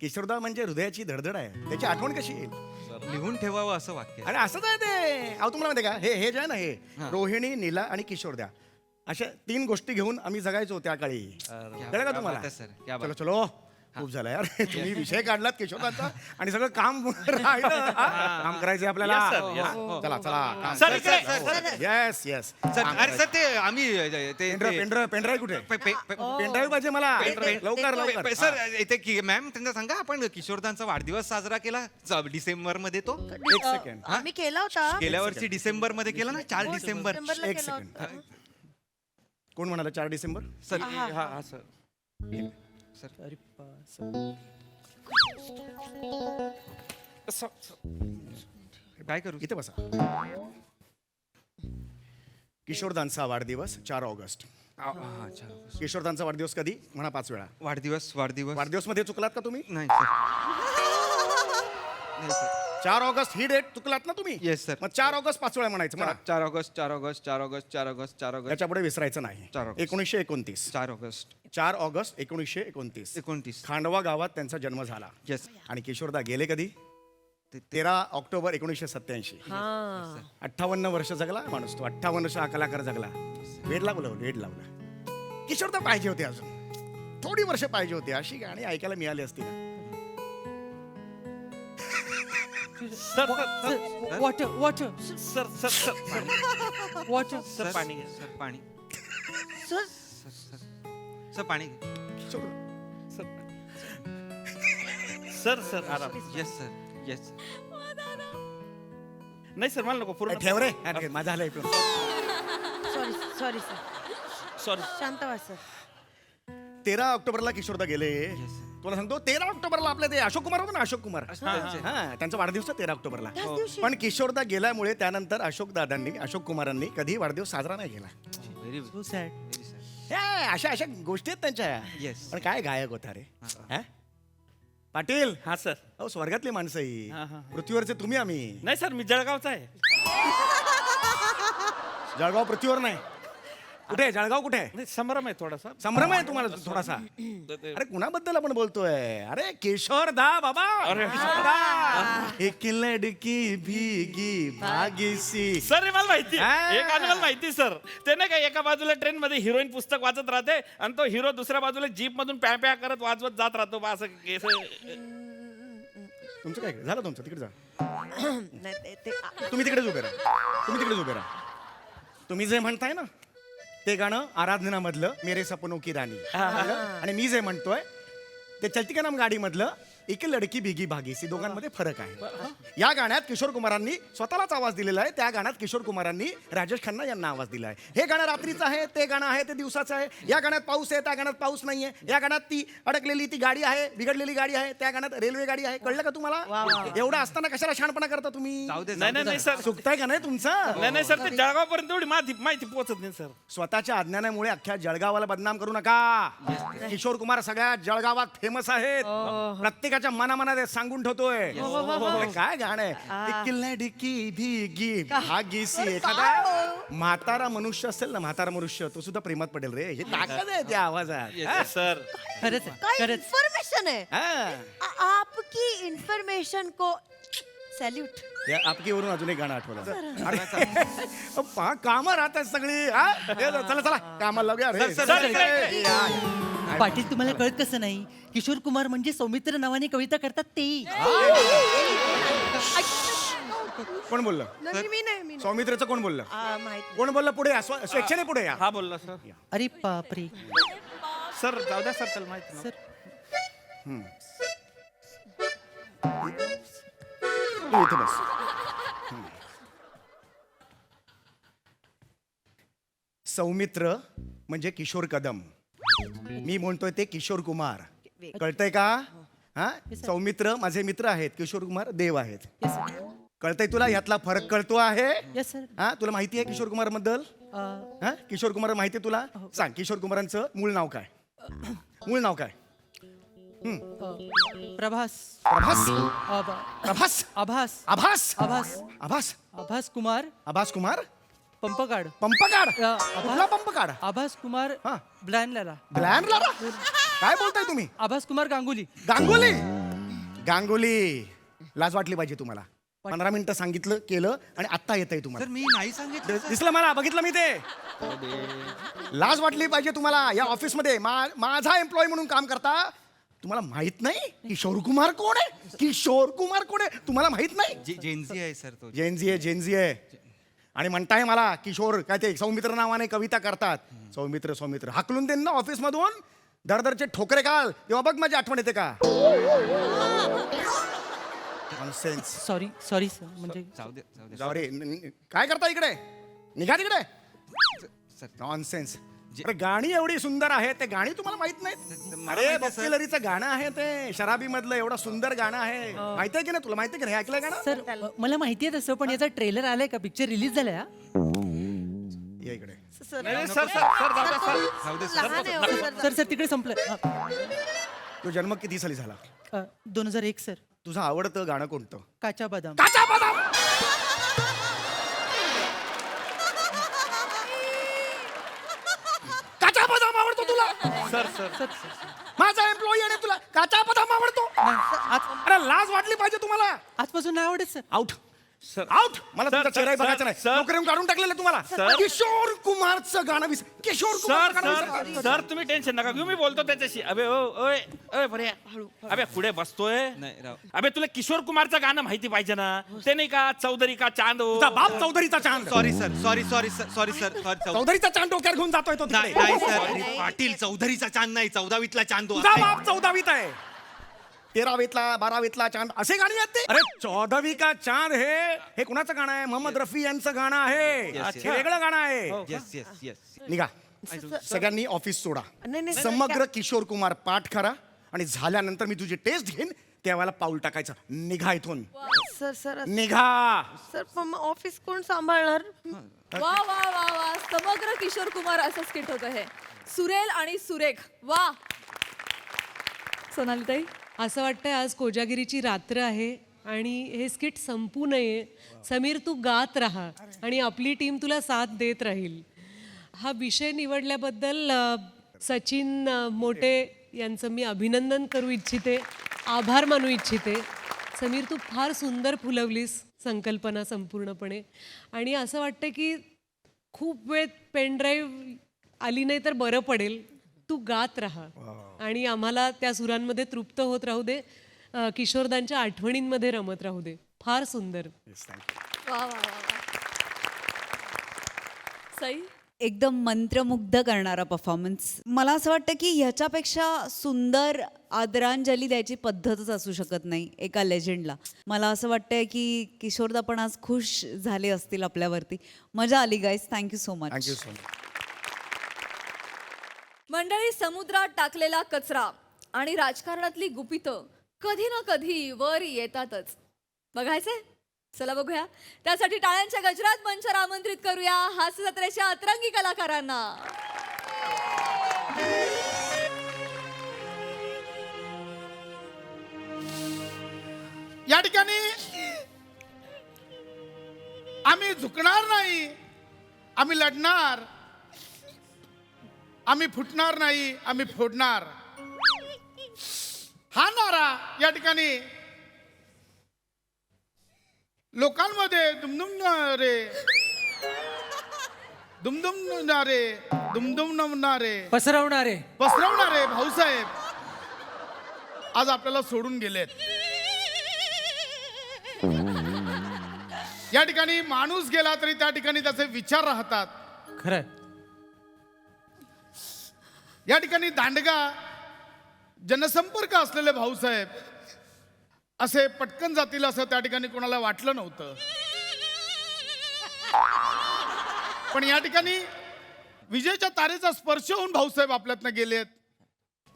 किशोरदा म्हणजे हृदयाची धडधड आहे. त्याची आठवण कशी येईल? लिहून ठेवावं असं वाक्य. आणि असंच आहे ते. अहो तुम्हाला माहिती का हे जे आहे ना हे रोहिणी नीला आणि किशोरद्या अशा 3 गोष्टी घेऊन आम्ही जगायचो त्या काळी. कळलं का तुम्हाला? सर क्या बात. चलो चलो खूप झालं यार. तुम्ही विषय काढलात किशोरदांचा आणि सगळं काम राहिलं. काम करायचंय आपल्याला. चला चला. सर, इकडे. Yes yes. सर अरे सर ते आम्ही ते पेनड्राईव्ह कुठे? पेनड्राईव्ह पाहिजे मला. लवकर लवकर. सर इथे की मॅम त्यांना सांगा आपण किशोरदांचा वाढदिवस साजरा केला डिसेंबर मध्ये. तो एक सेकंड. आम्ही केला होता. गेल्या वर्षी डिसेंबर मध्ये केला ना 4 डिसेंबर. डिसेंबरला एक केला सेकंड. होता. कोण म्हणाला 4 डिसेंबर? सर हा सर. काय करू? इथे बसा. किशोरदांचा वाढदिवस 4 ऑगस्ट. किशोरदांचा वाढदिवस कधी म्हणा 5 वेळा. वाढदिवस वाढदिवस मध्ये चुकलात का तुम्ही? नाही सर. नाही सर. 4 ऑगस्ट ही डेट चुकलात ना तुम्ही? Yes sir. मग 4 ऑगस्ट 5 वेळा म्हणायचं म्हणा. 4 August 4 August 4 August 4 August 4 August त्याच्या पुढे विसरायचं नाही. 4 ऑगस्ट. 1929. 4 August 4 August 1929 29. खांडवा गावात त्यांचा जन्म झाला. येस. आणि किशोरदा गेले कधी? 13 ऑक्टोबर 1987. 58 वर्ष जगला माणूस तो. 58 वर्ष हा कलाकार जगला. वेड लावला. किशोर तर पाहिजे होते अजून थोडी वर्ष पाहिजे होती. अशी गाणी ऐकायला मिळाली असती ना. Sir water water sir sir sir water sir पाणी घ्या. सर पाणी सर सर पाणी घे. सर सर आराम. Yes sir yes. नाही सर मला नको पूर्ण ठेव रे. माझा आला ऐकून. Sorry sorry sir sorry. शांत व्हा सर. 13 ऑक्टोबरला किशोरदा गेले. तुला सांगतो 13 ऑक्टोबरला आपले ते अशोक कुमार होते ना. अशोक कुमार हा त्यांचा वाढदिवस 13 ऑक्टोबरला. पण किशोरदा गेल्यामुळे त्यानंतर अशोक कुमारांनी कधी वाढदिवस साजरा नाही केला. Very so sad. Very sir. हे, अशा गोष्टी आहेत त्यांच्या. Yes. पण काय गायक होता रे. हा? पाटील हा सर. अहो स्वर्गातली माणसं ही. हा, हा. पृथ्वीवरचे तुम्ही आम्ही. नाही सर मी जळगावचा आहे. जळगाव पृथ्वीवर नाही. कुठे आहे? जळगाव कुठे आहे? नाही संभ्रम आहे थोडासा. संभ्रम आहे तुम्हाला थोडासा. अरे कुणाबद्दल आपण बोलतोय? अरे किशोरदा बाबा. किशोरदा. एक लडकी भीगी भागीसी. सर हे मला माहिती हा. एक गाणं मला माहिती सर. ते नाही का एका बाजूला ट्रेन मध्ये हिरोईन पुस्तक वाचत राहते आणि तो हिरो दुसऱ्या बाजूला जीप मधून प्या प्या करत वाजवत जात राहतो बा असं तुमचं काय झालं? तुमचं तिकडे जा. नाही तुम्ही तिकडेच उभे राहा. तुम्ही जे म्हणताय ना ते गाणं आराधना मधलं मेरे सपनों की राणी. आणि मी जे म्हणतोय ते चलती का नाम गाडी मधलं एक लडकी बिगी भागीसी. दोघांमध्ये फरक आहे. या गाण्यात किशोर कुमारांनी स्वतःलाच आवाज दिलेला आहे. त्या गाण्यात किशोर कुमारांनी राजेश खन्ना यांना आवाज दिला आहे. हे गाणं रात्रीचं आहे, ते गाणं आहे ते दिवसाचं आहे. या गाण्यात पाऊस आहे, त्या गाण्यात पाऊस नाहीये. या गाण्यात ती अडकलेली ती गाडी आहे, बिघडलेली गाडी आहे. त्या गाण्यात रेल्वे गाडी आहे. कळलं का तुम्हाला? एवढं असताना कशाला शहाणपणा करता तुम्ही? जाऊ दे नाही नाही सर. चुकताय का नाही तुमचं? नाही सर ते जळगावपर्यंत एवढी माहिती पोहोचत नाही सर. स्वतःच्या अज्ञानामुळे अख्ख्या जळगावाला बदनाम करू नका. किशोर कुमार सगळ्या जळगावात फेमस आहेत. प्रत्येकाच्या मनामनात सांगून ठेवतोय. अरे काय गाणं आहे. डिकी भीगी भागीसी. एखादा म्हातारा मनुष्य असेल ना, म्हातारा मनुष्य तो सुद्धा प्रेमात पडेल रे. हे ताकद आहे त्या आवाजात. सर खरंच आहे, काय खरंच. इन्फॉर्मेशन है. हा. आपकी इन्फॉर्मेशन को सॅल्यूट. या आपकीवरून अजून एक गाणं आठवलं. अरे कामं राहतात सगळी. हा? चला चला कामाला लावूया रे. पाटील तुम्हाला कळत कसं नाही? किशोर कुमार म्हणजे सौमित्र नावाने कविता करतात ते. कोण बोललं? मी नाही सौमित्रचं कोण बोललं? माहित कोण बोललं? पुढे या. स्वेच्छेने पुढे या. हा बोलला सर. अरे बापरे. सर जाऊ द्या सर त्याला माहिती नाही. तू इथे बस. सौमित्र म्हणजे किशोर कदम. मी म्हणतोय ते किशोर कुमार. कळतंय का? हा. सौमित्र माझे मित्र आहेत. किशोर कुमार देव आहेत. कळतंय तुला? यातला फरक कळतो आहे? Yes sir. हा. तुला माहिती आहे किशोर कुमार बद्दल? हा. किशोर कुमार माहिती आहे तुला? सांग किशोर कुमारांचं मूळ नाव काय? मूळ नाव काय? प्रभास. प्रभास. आभा- प्रभास. आभास आभास. आभास आभास. आभास कुमार आभास कुमार. पंपकाड. पंप काढ. आभास- कुठला पंप काढ? आभास कुमार हा. ब्लॅनला. ब्लॅन लारा. काय बोलताय तुम्ही? आभास कुमार गांगुली. गांगुली. गांगुली. लाज वाटली पाहिजे तुम्हाला. 15 मिनिटं सांगितलं केलं आणि आत्ता येत आहे तुम्हाला. सर मी नाही सांगितलं. दिसलं मला, बघितलं मी ते. लाज वाटली पाहिजे तुम्हाला. या ऑफिसमध्ये माझा एम्प्लॉय म्हणून काम करता. तुम्हाला माहित नाही किशोर कुमार कोण आहे? किशोर कुमार कोण आहे तुम्हाला माहित नाही? जेनजी आहे सर तो. जेनजी आहे. आणि म्हणताय मला किशोर काय ते सौमित्र नावाने कविता करतात. सौमित्र हाकलून देईन ना ऑफिस मधून. दरदरचे ठोकरे काल तेव्हा बघ माझी आठवण येते का? नॉनसेन्स. सॉरी सर म्हणजे जाऊ दे. जाऊ रे. काय करता इकडे? निघा तिकडे. Sir nonsense. अरे गाणी एवढी सुंदर आहे ते गाणी तुम्हाला माहित नाहीत? अरे बप्पीलरीचं गाणं आहे ते. शराबी मधलं एवढं सुंदर गाणं आहे. माहिती आहे की नाही तुला? माहिती आहे की नाही? ऐकलंय गाणं? सर मला माहिती आहे तसं, पण याचा ट्रेलर आलाय का? पिक्चर रिलीज झालाय? या इकडे. नाही सर जाऊ द्या सर. जाऊ दे लहान आहे हो, सर. सर तिकडे संपलं. तो जन्म किती साली झाला? 2001 सर. तुझं आवडतं गाणं कोणतं? काचा बदाम. काचा बदाम. काचा बदाम आवडतो तुला? सर सर माझा एम्प्लॉई आणि तुला काचा बदाम आवडतो अरे लाज वाटली पाहिजे तुम्हाला. आजपासून नाही आवडत सर. आउट आउट मला तुमचा चेहरा बघायचा नाही. नोकरीवरून काढून टाकलेलं तुम्हाला. किशोर कुमारचं गाणं किशोर कुमार गाणं सर तुम्ही टेन्शन नका घेऊ, मी बोलतो त्याच्याशी. अबे ओय ओय बरे अबे पुढे बसतोय. अबे तुला किशोर कुमारचं गाणं माहिती पाहिजे ना, ते नाही का चौधरी का चांद हो. तुझा बाप चौधरीचा चांद. सॉरी सर सॉरी सर चौधरीचा चांद डोक्यावर घेऊन जातोय तो तिकडे. नाही सर पाटील चौधरीचा चांद नाही 14वीतला चांद तुझा बाप 14वीत आहे. 13वीतला 12वीतला चांद असे गाणी आहेत ते. अरे 14वी का चांद हे कुणाचं गाणं आहे? मोहम्मद रफी यांचं गाणं आहे. हे वेगळं गाणं आहे. येस येस येस निघा सगळ्यांनी ऑफिस सोडा. नाही, समग्र किशोर कुमार पाठ करा आणि झाल्यानंतर मी तुझी टेस्ट घेईन त्यावेळेला पाऊल टाकायचं. निघा इथून सर निघा. सर पण ऑफिस कोण सांभाळणार? वा वा वा वा, समग्र किशोर कुमार असं स्किट होतं हे. सुरेल आणि सुरेख, वा. सोनालीताई, असं वाटतंय आज कोजागिरीची रात्र आहे आणि हे स्किट संपू नये. समीर तू गात राहा आणि आपली टीम तुला साथ देत राहील. हा विषय निवडल्याबद्दल सचिन मोटे यांचं मी अभिनंदन करू इच्छिते, आभार मानू इच्छिते. समीर तू फार सुंदर फुलवलीस संकल्पना संपूर्णपणे आणि असं वाटतं की खूप वेळ पेनड्राईव्ह आली नाही तर बरं पडेल. तू गात राहा आणि आम्हाला त्या सुरांमध्ये तृप्त होत राहू दे, किशोरदांच्या आठवणींमध्ये रमत राहू दे. फार सुंदर. वा वा वा वा. सई, एकदम मंत्रमुग्ध करणारा परफॉर्मन्स. मला असं वाटतं की ह्याच्यापेक्षा सुंदर आदरांजली द्यायची पद्धतच असू शकत नाही एका लेजंडला. मला असं वाटतंय की किशोरदा पण आज खुश झाले असतील आपल्यावरती. मजा आली guys. Thank you so much. Thank you so much. मंडळी, समुद्रात टाकलेला कचरा आणि राजकारणातली गुपितं कधी ना कधी वर येतातच. बघायचंय? चला बघूया. त्यासाठी टाळ्यांच्या गजरात मंचावर आमंत्रित करूया हास्य जत्रेच्या अतरंगी कलाकारांना. या ठिकाणी आम्ही झुकणार नाही, आम्ही लढणार, आम्ही फुटणार नाही, आम्ही फोडणार हा नारा या ठिकाणी लोकांमध्ये दुमदुमणारे पसरवणारे भाऊसाहेब आज आपल्याला सोडून गेलेत. या ठिकाणी माणूस गेला तरी त्या ठिकाणी त्याचे विचार राहतात. खरंय. या ठिकाणी दांडगा जनसंपर्क असलेले भाऊसाहेब असे पटकन जातील असं त्या ठिकाणी कोणाला वाटलं नव्हतं. पण या ठिकाणी विजयच्या तारेचा स्पर्श होऊन भाऊसाहेब आपल्यातनं गेलेत.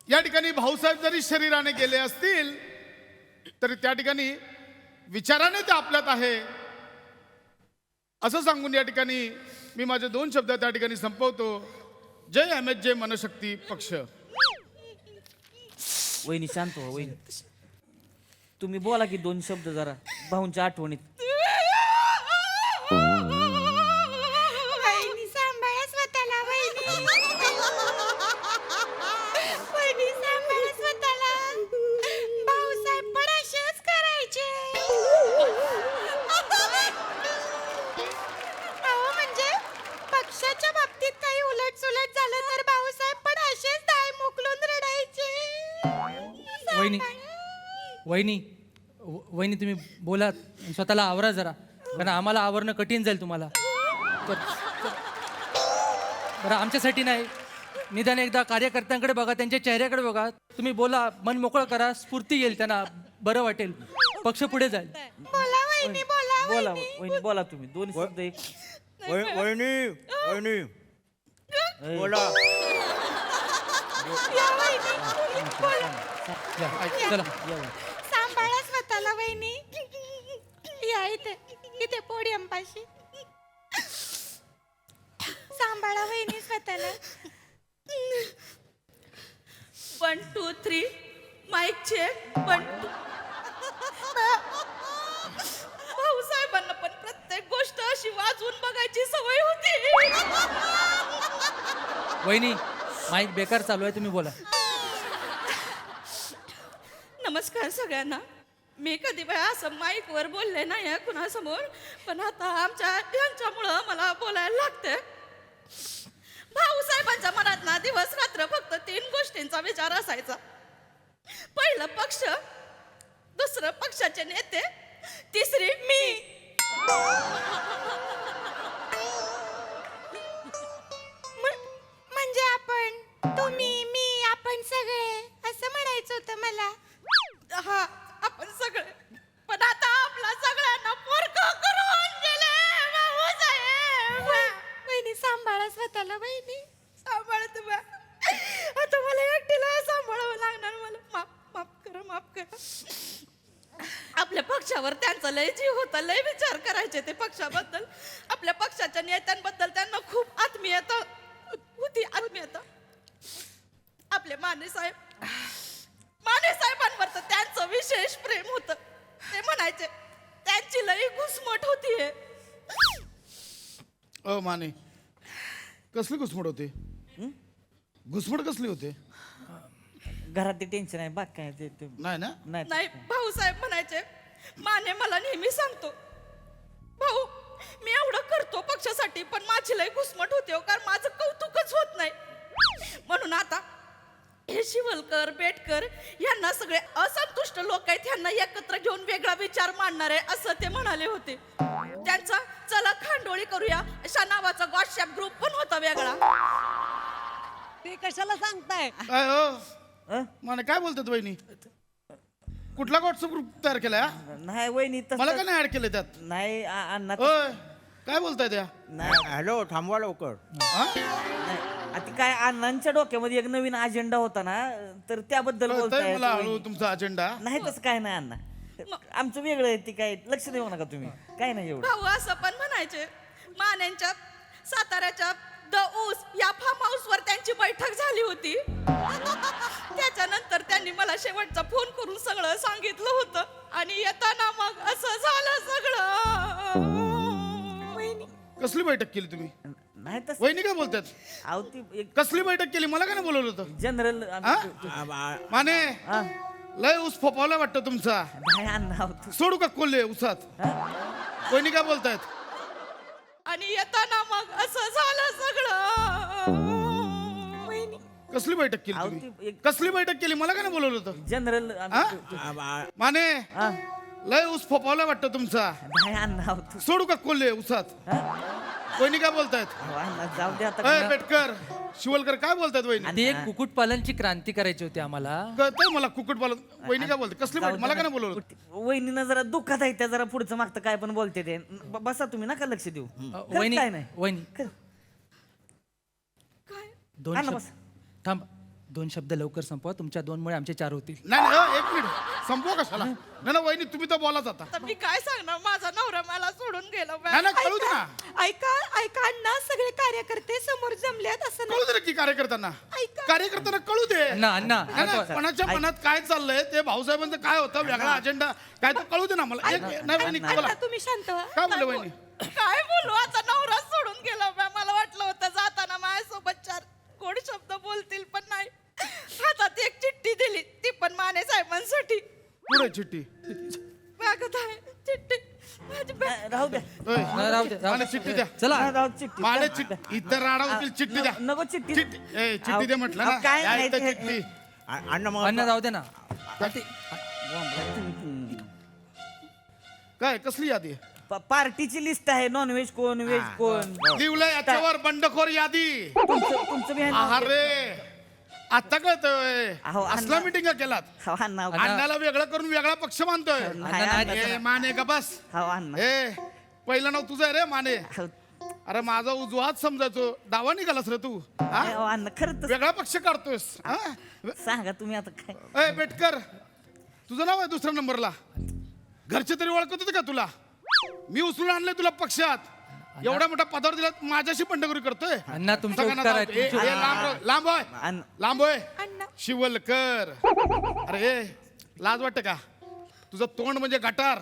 या ठिकाणी भाऊसाहेब जरी शरीराने गेले असतील तरी त्या ठिकाणी विचाराने ते आपल्यात आहे असं सांगून या ठिकाणी मी माझे 2 शब्द त्या ठिकाणी संपवतो. जय MSJ मनशक्ती पक्ष. वहिनी शांत हो वहिनी, तुम्ही बोला की 2 शब्द जरा भाऊंच्या आठवणीत. वहिनी सांभाळा स्वतःला. वहिनी सांभाळा स्वतःला. भाऊसाहेब पण असेच करायचे. अहो म्हणजे पक्षाच्या बाबतीत काही उलट झालं तर भाऊसाहेब पण असेच दाय मोकलून रडायचे. वहिनी तुम्ही बोला, स्वतःला आवरा जरा, कारण आम्हाला आवरणं कठीण जाईल तुम्हाला. बरं आमच्यासाठी नाही, निदान एकदा कार्यकर्त्यांकडे बघा, त्यांच्या चेहऱ्याकडे बघा. तुम्ही बोला, मन मोकळं करा, स्फूर्ती येईल त्यांना, बरं वाटेल, पक्ष पुढे जाईल. बोला वहिनी बोला. बोला वहिनी बोला तुम्ही 2 शब्द. एक वहिनी बोला. या वहिनी बोला. चला सांभाळा स्वतःला वहिनी. या इथे पोडियम पाशी. सांभाळा वहिनी स्वतःला. 1 2 3 माईक चेक. 1 2. भाऊसाहेबांना पण प्रत्येक गोष्ट अशी वाजवून बघायची सवय होती. वहिनी माईक बेकार चालू आहे, तुम्ही बोला. तुम्हा सगळ्यांना मी कधी बाय असं माईकवर बोलले नाही कुणासमोर, पण आता आमच्या यांच्यामुळं मला बोलायला लागतंय. भाऊसाहेबांच्या मनात ना दिवस रात्र फक्त 3 गोष्टींचा विचार असायचा. पहिलं पक्ष, दुसरं पक्षाचे नेते, तिसरी मी. म्हणजे आपण, तुम्ही, मी, आपण सगळे असं म्हणायचं होतं मला. हा, आपण सगळे. पण आता आपला सगळ्यांना पोरकं करून गेले भाऊसाहेब. बहिणी सांभाळा स्वतःला, बहिणी सांभाळते बा. आता मला एकटीला सांभाळावं लागणार. मला माफ करा. आपल्या पक्षावर त्यांचा लय जीव होता, लय विचार करायचे ते पक्षाबद्दल. आपल्या पक्षाच्या नेत्यांबद्दल त्यांना खूप आत्मीयता होती. आपले माने साहेबांवर तर त्यांचं विशेष प्रेम होतं. ते म्हणायचे त्यांची लई घुसमट होतीये. माने, कसली घुसमट होते? घुसमट कसली होते? घरात ते टेन्शन आहे बाग काय ते नाही ना? नाही, भाऊसाहेब म्हणायचे, माने मला नेहमी सांगतो, भाऊ मी एवढं करतो पक्षासाठी, पण माझी लई घुसमट होते, कारण माझं कौतुकच होत नाही. म्हणून आता हे शिवलकर, बेटकर यांना सगळे असंतुष्ट लोक आहेत, यांना एकत्र घेऊन वेगळा विचार मांडणार आहे असं ते म्हणाले होते. त्यांचा चला खांडोळी करूया अशा नावाचा व्हॉट्सअप ग्रुप पण होता वेगळा. ते कशाला सांगताय? काय हो माने, काय बोलतात वहिनी? कुठला व्हॉट्सअप ग्रुप तयार केलाय हा? नाही वहिनी मला का नाही ऍड केलं त्यात? नाही अण्णा ओय, काय बोलताय त्या? हॅलो, थांबवा लवकर. आता काय अण्णांच्या डोक्यामध्ये एक नवीन अजेंडा होता ना, तर त्याबद्दल बोलताय मला हळू तुमचा अजेंडा. नाही तसं काय नाही अण्णा, आमचं वेगळं आहे. ती काय लक्ष देऊ नका तुम्ही, काय नाही एवढं. भाऊ असं पण म्हणायचे, मानेंच्या साताऱ्याच्या द ऊस या फार्म हाऊस वर त्यांची बैठक झाली होती. त्याच्यानंतर त्यांनी मला शेवटचा फोन करून सगळं सांगितलं होतं, आणि येताना मग असं झालं सगळं. कसली बैठक केली तुम्ही? नाही तसं वहिनी काय बोलतात? अहो ती एक कसली बैठक केली? मला काय नाही बोलवलं होतं? जनरल माने, लय ऊस फोपावला वाटतं तुमचा. नाही अण्णा सोडू का कोल्हे ऊसात? वहिनी काय बोलतायत? आणि येताना मग असं झालं सगळं. कसली बैठक केली तुम्ही? कसली बैठक केली? मला काय नाही बोलवलं होतं? जनरल माने, लय ऊस फोपावला वाटतं तुमचा. नाही अण्णा सोडू का कोल्हे ऊसात? वहिनी काय बोलतायत? जाऊ दे आता. बेटकर, शिवलकर काय बोलतायत वहिनी? ती एक कुक्कुटपालनची क्रांती करायची होती आम्हाला. कळतंय मला कुक्कुटपालन. वहिनी काय बोलते? कसली बैठक? मला काय नाही बोलवलं? वहिनीनं जरा दुःखात आहे त्या, जरा पुढचं मागतं काय पण बोलते ते. बसा तुम्ही, नका लक्ष देऊ. वहिनी काय नाही वहिनी दोन अण्णा शब्द बस. थांब, 2 शब्द लवकर संपवा. तुमच्या 2मुळे आमचे 4 होतील. नाही, एक मिनिट, संपवा कशाला? नाही वहिनी, तुम्ही तर बोला जाता. तर मी काय सांगणार, माझा नवरा मला सोडून गेला. नाही, कळू दे ना. ऐका अण्णा, सगळे कार्यकर्ते समोर जमलेत असं कळू दे की कार्यकर्त्यांना. कार्यकर्त्यांना कळू दे. अण्णा कोणाच्या मनात काय चाललंय ते, भाऊसाहेबांचं काय होतं वेगळा अजेंडा, काय तर कळू दे ना मला. नाही वहिनी, बोला. तुम्ही शांत व्हा. काय बोलले वहिनी? काय बोलू, आता नवरा सोडून गेला. मला वाटलं होतं जाताना माझ्यासोबत 4 गोड शब्द बोलतील, पण नाही. हातात एक चिठ्ठी दिली, ती पण माने साहेबांसाठी. पुढे चिठ्ठी. बघत आहे चिठ्ठी माझी राहू द्या. राहू दे, माने चिठ्ठी द्या. चला राहू चिठ्ठी. माने चिठ्ठी. इतर राडा होतील, चिठ्ठी द्या. नको चिठ्ठी. चिठ्ठी दे म्हटलं ना. काय या नाही इथं ते- चिठ्ठी. अण्णा जाऊ दे ना. काय कसली यादी आहे? पार्टीची लिस्ट आहे, नॉनव्हेज कोण, व्हेज कोण. लिवलंय याच्यावर बंडखोर यादी. तुमचं बी आहे ना? अरे आता कळतोय. अहो, असला मिटिंग केलात? हो अण्णा. अण्णाला वेगळं करून वेगळा पक्ष मानतोय. नाही, अण्णा. ए माने का बस. हो अण्णा. ए पहिलं नाव तुझं आहे रे माने. हो. अरे माझा उजवाच समजायचो, डावा निघालास रे तू. हा? हो अण्णा, खरं तर वेगळा पक्ष काढतोयस. हा? सांगा तुम्ही आता काय. ए बेटकर, तुझं नाव आहे दुसऱ्या नंबरला. घरचे तरी ओळखत होते का तुला? मी उचलून आणलंय तुला पक्षात. एवढा मोठा पदावर दिला, माझ्याशी बंडखोरी करतोय. अण्णा तुमचे सगळ्यांना उपकार लांब- आहेत. ए, लांब होय. अण्णा. लांब होय. शिवलकर. अरे लाज वाटते का? तुझं तोंड म्हणजे गटार.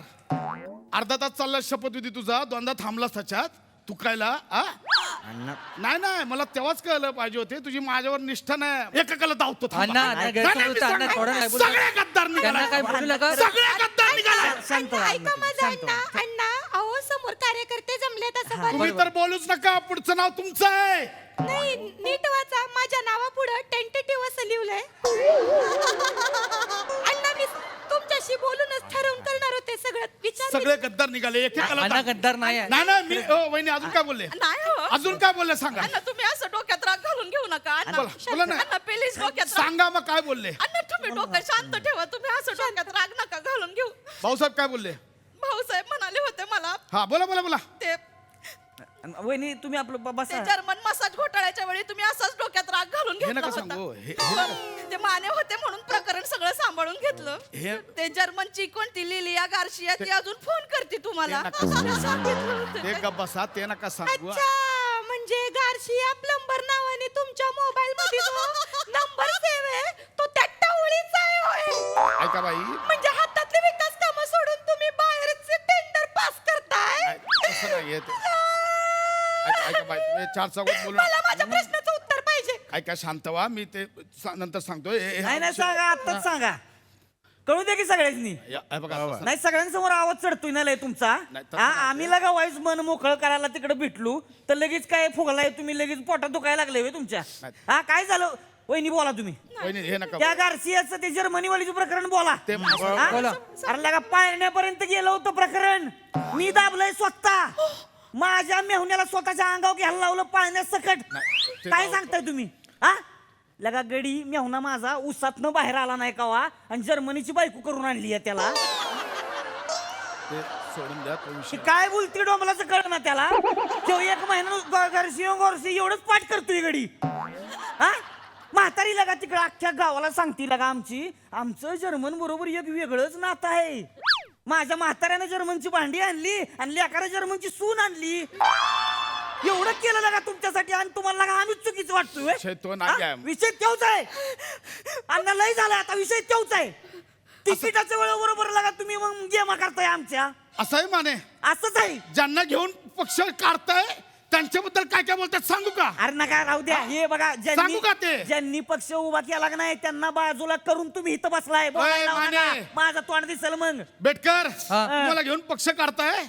अर्धा तास चालला शपथविधी तुझा, 2दा थांबलास त्याच्यात. तुकायला नाही नाही मला तेव्हाच कळलं पाहिजे होते तुझी माझ्यावर निष्ठा नाही एकाला धावतो थांबा. अण्णा, अण्णा, नाही, गैरसमज नाही, होता, अण्णा, मी थोडं नाही सांगतो. बोलू. सगळे गद्दार त्यांना काय निघाले बोलू नका. सगळे गद्दार निघाले शांत व्हा, ऐका माझं शांत व्हा. अण्णा अण्णा अहो समोर कार्यकर्ते जमलेत असं बरं. तुम्ही तर बोलूच नका पुढचं नाव तुमचं आहे नाही नीट वाचा माझ्या नावापुढं टेंटेटिव्ह असं लिहिलंय अण्णा मी तुमच्याशी बोलूनच ठरवून करणार होते सगळं विचार सगळे गद्दार निघाले एकेकाला अण्णा गद्दार नाही आहे. नाही नाही मी वहिनी अजून काय बोलले नाही हो अजून काय बोलले सांगा अण्णा तुम्ही असं डोक्यात राग घालून घेऊ नका अण्णा बोला, बोला ना. अण्णा प्लीज डोक्यात राग सांगा मग काय बोलले अण्णा तुम्ही डोकं शांत ठेवा तुम्ही असं डोक्यात राग नका घालून घेऊ भाऊसाहेब काय बोलले भाऊसाहेब म्हणाले होते मला हा बोला बोला बोला ते वहिनी तुम्ही आपलं ते बसा जर्मन मसाज घोटाळ्याच्या वेळी तुम्ही असंच डोक्यात राग घालून हे घेतला नका होता सांगू हे पण ते माने होते म्हणून प्रकरण सगळं सांभाळून घेतलं हे- ते जर्मनची कोणती लिलिया गार्शिया ती अजून फोन करते तुम्हाला ते नका सांगितलं होतं ते ते. गप्प बसा ते नका सांगू अच्छा म्हणजे गार्शिया प्लंबर नावाने तुमच्या मोबाईल मध्ये जो नंबर सेव्ह आहे तो त्या टवळीचा आहे होय. ऐका बाई म्हणजे हातातले विकास कामं सोडून तुम्ही बाहेरचे टेंडर पास करताय तसं नाहीये ते. ऐका बाई तुम्ही चार चौकात बोलू मला नका. माझ्या प्रश्नाचं उत्तर पाहिजे ऐका शांत व्हा मी ते नंतर सांगतोय नाही नाही सांगा आत्ताच सांगा कळू दे की सगळ्यांनी हे बघा नाही सगळ्यांसमोर आवाज चढतोय ना लय तुमचा नाही, तसं हा नाही. आम्ही लगा वाईस मन मोकळं करायला तिकडे भेटलो तर लगेच काय फुगलाय तुम्ही लगेच पोटात दुखायला लागले होय तुमच्या नाही. हा काय झालं वहिनी बोला तुम्ही वहिनी हे नका त्या गार्सियाचं ते जर्मनीवालीचं प्रकरण बोला ते हा? बोला. अरे लगा पाळण्यापर्यंत गेलं होतं प्रकरण मी दाबलंय स्वतः माझ्या मेहुण्याला स्वतःच्या अंगावर घ्यायला लावलं पाळण्यात सकट ते काय जाऊ- सांगताय तुम्ही हा लगा गडी मेहुणा माझा उसातनं बाहेर आला नाही कावा आणि जर्मनीची बायको करून आणली आहे त्याला ते सोडून द्या तो ती विषय काय बोलते डोंबलाचं कळ ना त्याला तो एक महिना गोरशी एवढंच पाठ करतोय गडी हा म्हातारी लगा तिकडे अख्ख्या गावाला सांगती लगा आमचं जर्मन बरोबर एक वेगळंच नातं आहे माझ्या म्हाताऱ्यानं जर्मनची भांडी आणली आणि लेकारा जर्मनची सून आणली एवढं केलं लगा तुमच्यासाठी आणि तुम्हाला लगा आम्ही चुकीचं वाटतोय विषय तो नाही हा? आहे. विषय तेवच आहे अण्णा लय झाला आता विषय तेवच आहे तिकिटाच्या वेळेबरोबर लगा तुम्ही मग गेमा करताय आमच्या असंही माने असंच आहे ज्यांना घेऊन पक्ष काढताय त्यांच्याबद्दल काय काय बोलतात सांगू का अरे नका राहू द्या हे बघा सांगू का ते? ज्यांनी पक्ष उभा केला का नाही त्यांना बाजूला करून तुम्ही इथं बसलाय बोलायला लावू माने. नका. माझा तोंड दिसल मग बेटकर हा. तुम्हाला घेऊन पक्ष काढताय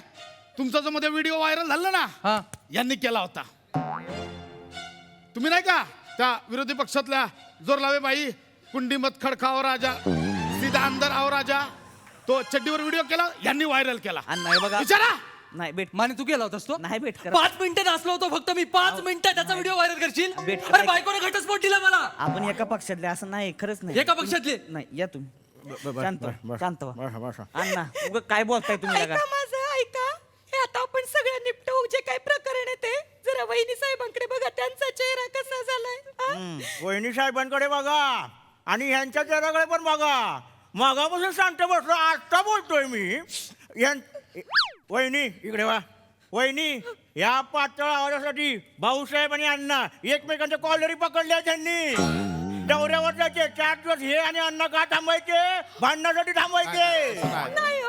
तुमचा जो मध्ये व्हिडिओ व्हायरल झाला ना हा यांनी केला होता तुम्ही नाही का त्या विरोधी पक्षातल्या जोरलावे बाई कुंडी मत खडकाव राजा सीधा अंदर आव राजा तो चड्डीवर व्हिडिओ केला यांनी व्हायरल केला अण्णा हे बघा विचारा नाही भेट माने तू केला होतास तो नाही भेट करा 5 मिनिटं नाचलो होतो फक्त मी 5 मिनिटं त्याचा व्हिडिओ व्हायरल करशील भेट अरे करायची. बायकोने घटस्फोट दिला मला आपण एका पक्षातले असं नाही खरंच नाही एका पक्षातले? नाही या तुम्ही शांत व्हा. अण्णा उगाच काय बोलताय तुम्ही लगा ऐका माझं ऐका हे आता आपण सगळं निपटवू जे काही प्रकरण आहे ते जरा वहिनी साहेबांकडे बघा त्यांचा चेहरा कसा झालाय हा? वहिनी साहेबांकडे बघा आणि ह्यांच्या चेहऱ्याकडे पण बघा मागापासून शांत बसलो आता बोलतोय मी वहिनी इकडे वा वहिनी या पातळ आवाजासाठी भाऊसाहेब आणि अण्णा एकमेकांच्या कॉलरी पकडल्या त्यांनी दौऱ्यावर जायचे 4 दिवस हे आणि अण्णा का थांबायचे भांडणासाठी थांबायचे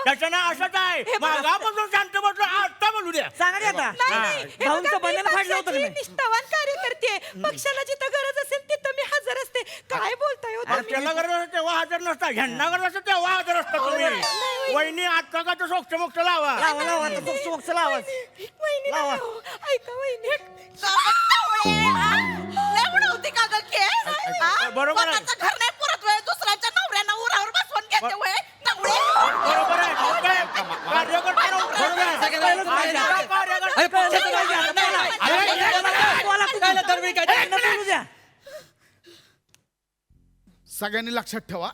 त्याच्यानं असंच आहे मागापासून शांत बसलो आता बोलू द्या सांगा की आता नाही, नाही. हे भाऊंचं बघा, बंधन मी फाडलं होतं का पक्षाची नाही? निष्ठावान कार्यकर्ते आहे. पक्षाला जिथं गरज असेल तिथं मी हजर असते काय बोलताय हो अरे तुम्ही? त्याला गरज असते तेव्हा हजर नसता ह्यांना गरज असते तेव्हा हजर असता तुम्ही वहिनी आता का तो सोक्ष मोक्ष लावा लावा लावा आता तो सोक्ष आवाज वहिनी लावा. नाही हो. ऐका वहिनी होती का ग केस? हा? बरोबर आहे. स्वतःचं घर नाही पुरत वेळ दुसऱ्याच्या नवऱ्यांना उरावर बसवून घेते वय नवरे बरोबर आहे कार्यकर्त्यांना बरोबर आहे. अरे पक्षाचं काय झालं? बोला तुम्ही. काय दरवेळी काय अण्णा बोलू द्या सगळ्यांनी लक्षात ठेवा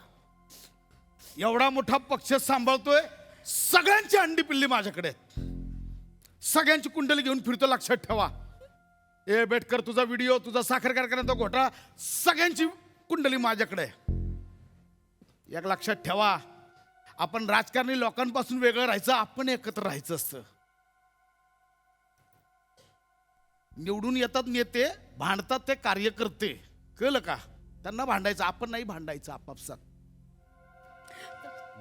एवढा मोठा पक्ष सांभाळतोय सगळ्यांची अंडी पिल्ली माझ्याकडे आहेत. सगळ्यांची कुंडली घेऊन फिरतो लक्षात ठेवा ए बेटकर तुझा व्हिडिओ तुझा साखर कारखान्याचा घोटाळा सगळ्यांची कुंडली माझ्याकडे आहे. एक लक्षात ठेवा आपण राजकारणी लोकांपासून वेगळं राहायचं आपण एकत्र राहायचं असतं निवडून येतात नेते भांडतात ते कार्यकर्ते कळलं का त्यांना भांडायचं आपण नाही भांडायचं आपापसात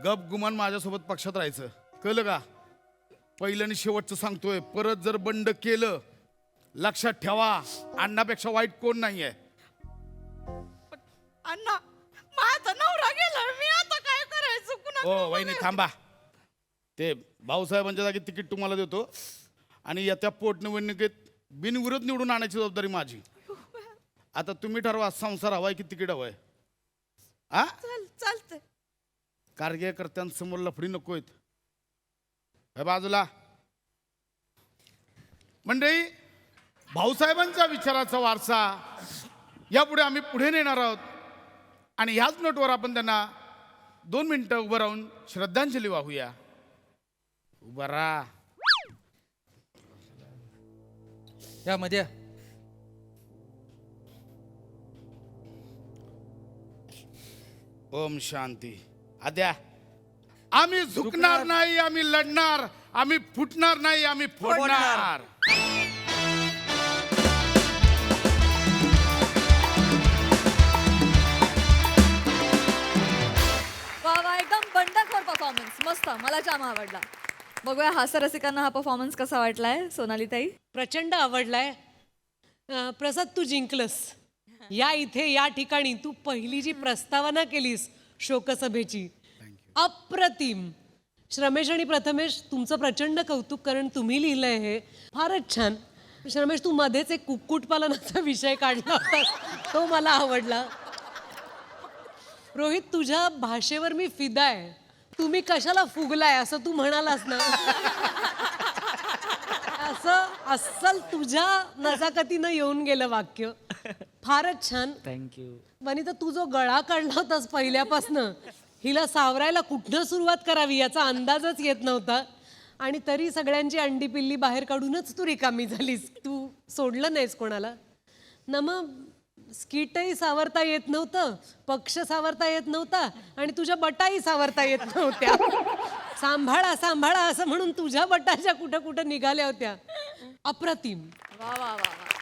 गप गुमान माझ्यासोबत पक्षात राहायचं कळलं का पहिलं आणि शेवटचं सांगतोय, परत जर बंड केलं लक्षात ठेवा, अण्णापेक्षा वाईट कोण नाहीये. अण्णा माझा नवरा गेला, मी आता काय करायचं? कुणा ओ वहिनी थांबा, ते भाऊसाहेबांच्या जागी तिकीट तुम्हाला देतो आणि येत्या पोटनिवडणुकीत बिनविरोध निवडून आणायची जबाबदारी माझी. आता तुम्ही ठरवा, संसार हवाय की तिकीट हवंय? हा, चालतंय. कार्यकर्त्यांसमोर लफडी नकोयत. हे बाजूला. मंडळी, भाऊसाहेबांच्या विचाराचा वारसा यापुढे आम्ही पुढे नेणार आहोत आणि ह्याच नोटवर आपण त्यांना 2 मिनिटं उभं राहून श्रद्धांजली वाहूया. उभा राहा. या मध्ये ओम शांती. आद्या, आम्ही झुकणार नाही, आम्ही लढणार, आम्ही फुटणार नाही, आम्ही फोडणार. वा वा, एकदम बंडखोर परफॉर्मन्स, मस्त, मला जाम आवडला. बघूया हास्यरसिकांना हा परफॉर्मन्स कसा वाटलाय. सोनाली ताई? प्रचंड आवडलाय. प्रसाद, तू जिंकलंस. या इथे या ठिकाणी तू पहिली जी प्रस्तावना केलीस शोकसभेची, अप्रतिम. श्रमेश आणि प्रथमेश, तुमचं प्रचंड कौतुक, कारण तुम्ही लिहिलंय हे फारच छान. श्रमेश, तू मध्येच एक कुक्कुटपालनाचा विषय काढला होता, तो मला आवडला. रोहित, तुझ्या भाषेवर मी फिदा आहे. तुम्ही कशाला फुगलाय असं तू म्हणालास ना, असं अस्सल तुझ्या नजाकतीनं येऊन गेलं वाक्य. फारच छान. थँक्यू. वनिता, तू जो गळा काढला होतास पहिल्यापासनं, हिला सावरायला कुठनं सुरुवात करावी याचा अंदाजच येत नव्हता. आणि तरी सगळ्यांची अंडी पिल्ली बाहेर काढूनच तू रिकामी झालीस. तू सोडलं नाहीस कोणाला ना. मग स्किटही सावरता येत नव्हतं, पक्ष सावरता येत नव्हता आणि तुझ्या बटाही सावरता येत नव्हत्या. सांभाळा सांभाळा असं म्हणून तुझ्या बटाच्या कुठं कुठं निघाल्या होत्या. अप्रतिम. वा वा वा वा.